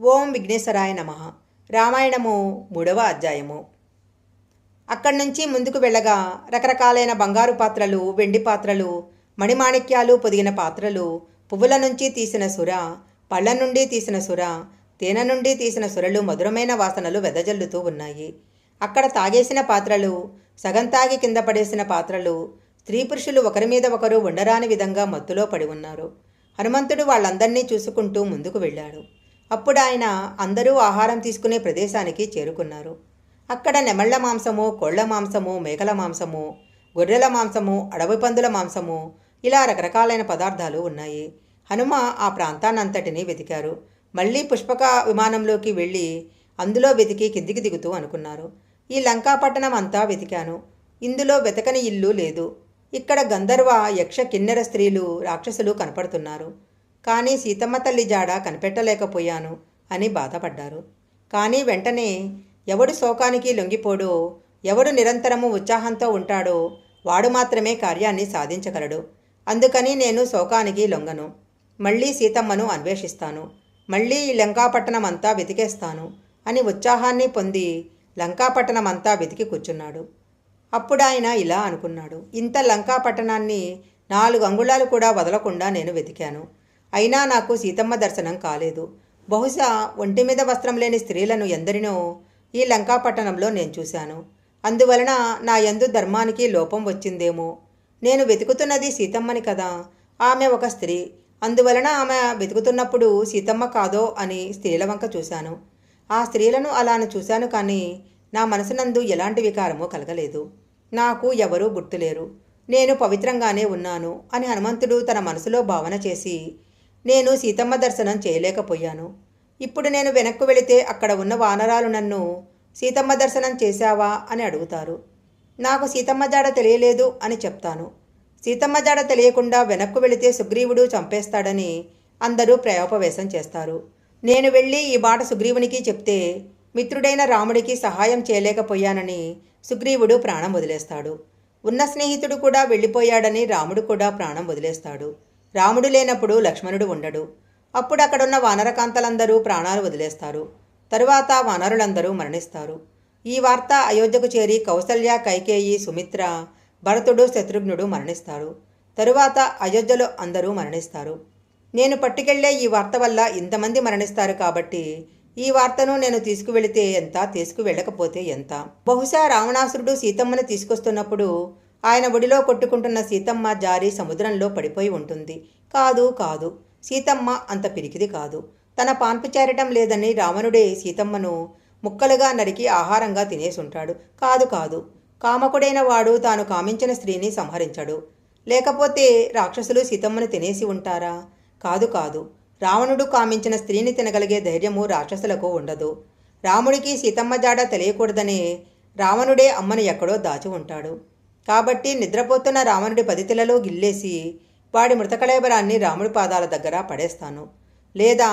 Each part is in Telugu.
ఓం విఘ్నేశ్వరాయ నమః. రామాయణము 3వ అధ్యాయము. అక్కడి నుంచి ముందుకు వెళ్ళగా రకరకాలైన బంగారు పాత్రలు, వెండి పాత్రలు, మణిమాణిక్యాలు పొదిగిన పాత్రలు, పువ్వుల నుంచి తీసిన సుర, పళ్ళ నుండి తీసిన సుర, తేనె నుండి తీసిన సురలు మధురమైన వాసనలు వెదజల్లుతూ ఉన్నాయి. అక్కడ తాగేసిన పాత్రలు, సగం తాగి కింద పడేసిన పాత్రలు, స్త్రీ పురుషులు ఒకరి మీద ఒకరు ఉండరాని విధంగా మత్తులో పడి ఉన్నారు. హనుమంతుడు వాళ్ళందరినీ చూసుకుంటూ ముందుకు వెళ్ళాడు. అప్పుడు ఆయన అందరూ ఆహారం తీసుకునే ప్రదేశానికి చేరుకున్నారు. అక్కడ నెమళ్ల మాంసము, కోళ్ల మాంసము, మేకల మాంసము, గొర్రెల మాంసము, అడవి పందుల మాంసము, ఇలా రకరకాలైన పదార్థాలు ఉన్నాయి. హనుమ ఆ ప్రాంతాన్నంతటినీ వెతికారు. మళ్ళీ పుష్పక విమానంలోకి వెళ్ళి అందులో వెతికి కిందికి దిగుతూ అనుకున్నారు. ఈ లంకాపట్టణం అంతా వెతికాను. ఇందులో వెతకని ఇల్లు లేదు. ఇక్కడ గంధర్వ, యక్ష, కిన్నెర స్త్రీలు, రాక్షసులు కనపడుతున్నారు. కానీ సీతమ్మ తల్లి జాడ కనిపెట్టలేకపోయాను అని బాధపడ్డారు. కానీ వెంటనే ఎవడు శోకానికి లొంగిపోడో, ఎవడు నిరంతరము ఉత్సాహంతో ఉంటాడో వాడు మాత్రమే కార్యాన్ని సాధించగలడు. అందుకని నేను శోకానికి లొంగను. మళ్ళీ సీతమ్మను అన్వేషిస్తాను. మళ్ళీ ఈ లంకాపట్టణం అంతా వెతికేస్తాను అని ఉత్సాహాన్ని పొంది లంకాపట్టణం అంతా వెతికి కూర్చున్నాడు. అప్పుడు ఆయన ఇలా అనుకున్నాడు. ఇంత లంకాపట్టణాన్ని 4 అంగుళాలు కూడా వదలకుండా నేను వెతికాను. అయినా నాకు సీతమ్మ దర్శనం కాలేదు. బహుశా ఒంటి మీద వస్త్రం లేని స్త్రీలను ఎందరినో ఈ లంకాపట్టణంలో నేను చూశాను. అందువలన నా యందు ధర్మానికి లోపం వచ్చిందేమో. నేను వెతుకుతున్నది సీతమ్మని కదా. ఆమె ఒక స్త్రీ. అందువలన ఆమె వెతుకుతున్నప్పుడు సీతమ్మ కాదో అని స్త్రీల వంక చూశాను. ఆ స్త్రీలను అలాను చూశాను, కానీ నా మనసునందు ఎలాంటి వికారమూ కలగలేదు. నాకు ఎవరూ గుర్తులేరు. నేను పవిత్రంగానే ఉన్నాను అని హనుమంతుడు తన మనసులో భావన చేసి, నేను సీతమ్మ దర్శనం చేయలేకపోయాను. ఇప్పుడు నేను వెనక్కు వెళితే అక్కడ ఉన్న వానరాలు నన్ను సీతమ్మ దర్శనం చేశావా అని అడుగుతారు. నాకు సీతమ్మ జాడ తెలియలేదు అని చెప్తాను. సీతమ్మ జాడ తెలియకుండా వెనక్కు వెళితే సుగ్రీవుడు చంపేస్తాడని అందరూ ప్రయోపవేశం చేస్తారు. నేను వెళ్ళి ఈ మాట సుగ్రీవునికి చెప్తే మిత్రుడైన రాముడికి సహాయం చేయలేకపోయానని సుగ్రీవుడు ప్రాణం వదిలేస్తాడు. ఉన్న స్నేహితుడు కూడా వెళ్ళిపోయాడని రాముడు కూడా ప్రాణం వదిలేస్తాడు. రాముడు లేనప్పుడు లక్ష్మణుడు ఉండడు. అప్పుడు అక్కడున్న వానరకాంతలందరూ ప్రాణాలు వదిలేస్తారు. తరువాత వానరులందరూ మరణిస్తారు. ఈ వార్త అయోధ్యకు చేరి కౌసల్య, కైకేయి, సుమిత్ర, భరతుడు, శత్రుఘ్నుడు మరణిస్తారు. తరువాత అయోధ్యలో అందరూ మరణిస్తారు. నేను పట్టుకెళ్లే ఈ వార్త వల్ల ఇంతమంది మరణిస్తారు కాబట్టి ఈ వార్తను నేను తీసుకువెళితే ఎంత, తీసుకువెళ్ళకపోతే ఎంత. బహుశా రావణాసురుడు సీతమ్మను తీసుకొస్తున్నప్పుడు ఆయన ఒడిలో కొట్టుకుంటున్న సీతమ్మ జారి సముద్రంలో పడిపోయి ఉంటుంది. కాదు కాదు, సీతమ్మ అంత పిరికిది కాదు. తన పాన్పు చేరటం లేదని రావణుడే సీతమ్మను ముక్కలుగా నరికి ఆహారంగా తినేసుంటాడు. కాదు కాదు, కామకుడైన వాడు తాను కామించిన స్త్రీని సంహరించడు. లేకపోతే రాక్షసులు సీతమ్మను తినేసి ఉంటారా? కాదు కాదు, రావణుడు కామించిన స్త్రీని తినగలిగే ధైర్యము రాక్షసులకు ఉండదు. రాముడికి సీతమ్మ జాడ తెలియకూడదనే రావణుడే అమ్మను ఎక్కడో దాచి ఉంటాడు. కాబట్టి నిద్రపోతున్న రావణుడి పదితలలో గిల్లేసి వాడి మృతకళేబరాన్ని రాముడి పాదాల దగ్గర పడేస్తాను. లేదా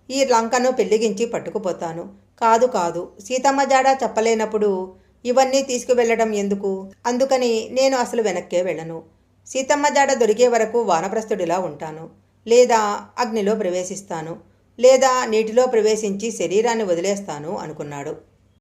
ఈ లంకను పెళ్లిగించి పట్టుకుపోతాను. కాదు కాదు, సీతమ్మ జాడ చెప్పలేనప్పుడు ఇవన్నీ తీసుకువెళ్ళడం ఎందుకు? అందుకని నేను అసలు వెనక్కే వెళ్ళను. సీతమ్మ జాడ దొరికే వరకు వానప్రస్థుడిలా ఉంటాను. లేదా అగ్నిలో ప్రవేశిస్తాను. లేదా నీటిలో ప్రవేశించి శరీరాన్ని వదిలేస్తాను అనుకున్నాడు.